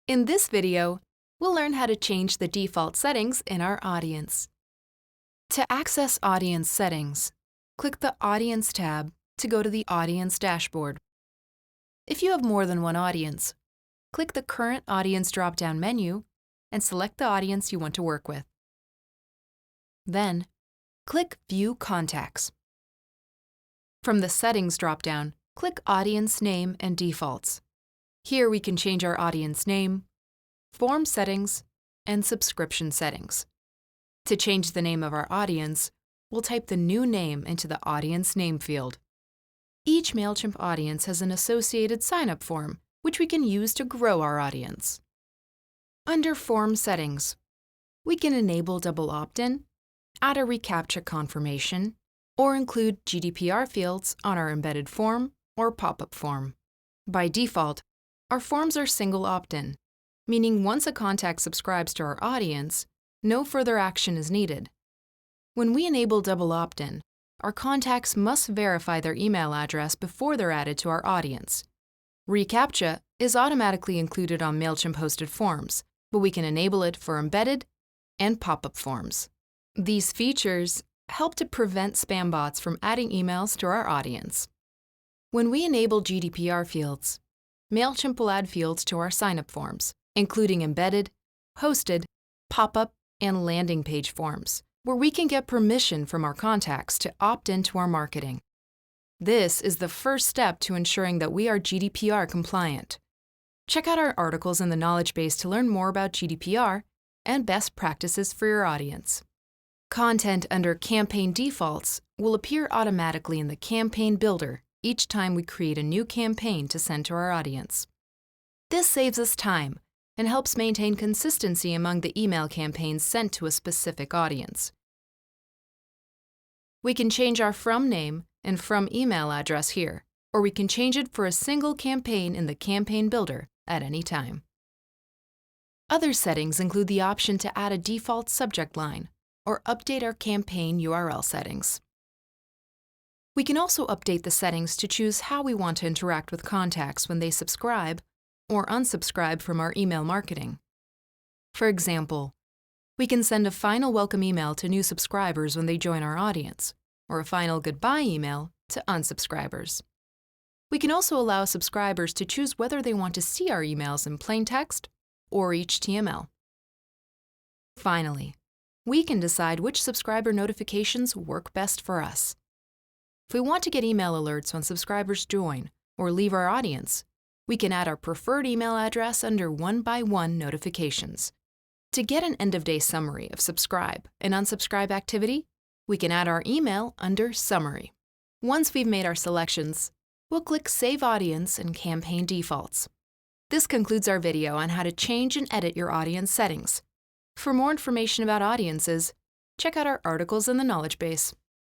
In this video, we'll learn how to change the default settings in our audience. To access audience settings, click the Audience tab to go to the Audience dashboard. If you have more than one audience, click the Current Audience drop-down menu and select the audience you want to work with. Then, click View Contacts. From the Settings drop-down, click Audience Name and Defaults. Here we can change our audience name, form settings, and subscription settings. To change the name of our audience, we'll type the new name into the Audience Name field. Each Mailchimp audience has an associated sign-up form, which we can use to grow our audience. Under Form Settings, we can enable double opt-in, add a Recaptcha confirmation, or include GDPR fields on our embedded form or pop-up form. By default, our forms are single opt-in, meaning once a contact subscribes to our audience, no further action is needed. When we enable double opt-in, our contacts must verify their email address before they're added to our audience. Recaptcha is automatically included on Mailchimp hosted forms, but we can enable it for embedded and pop-up forms. These features help to prevent spam bots from adding emails to our audience. When we enable GDPR fields, Mailchimp will add fields to our sign-up forms, including embedded, hosted, pop-up, and landing page forms, where we can get permission from our contacts to opt into our marketing. This is the first step to ensuring that we are GDPR compliant. Check out our articles in the knowledge base to learn more about GDPR and best practices for your audience. Content under Campaign Defaults will appear automatically in the Campaign Builder each time we create a new campaign to send to our audience. This saves us time and helps maintain consistency among the email campaigns sent to a specific audience. We can change our from name and from email address here, or we can change it for a single campaign in the Campaign Builder at any time. Other settings include the option to add a default subject line or update our campaign URL settings. We can also update the settings to choose how we want to interact with contacts when they subscribe or unsubscribe from our email marketing. For example, we can send a final welcome email to new subscribers when they join our audience, or a final goodbye email to unsubscribers. We can also allow subscribers to choose whether they want to see our emails in plain text or HTML. Finally, we can decide which subscriber notifications work best for us. If we want to get email alerts when subscribers join or leave our audience, we can add our preferred email address under one-by-one notifications. To get an end-of-day summary of subscribe and unsubscribe activity, we can add our email under Summary. Once we've made our selections, we'll click Save Audience and Campaign Defaults. This concludes our video on how to change and edit your audience settings. For more information about audiences, check out our articles in the knowledge base.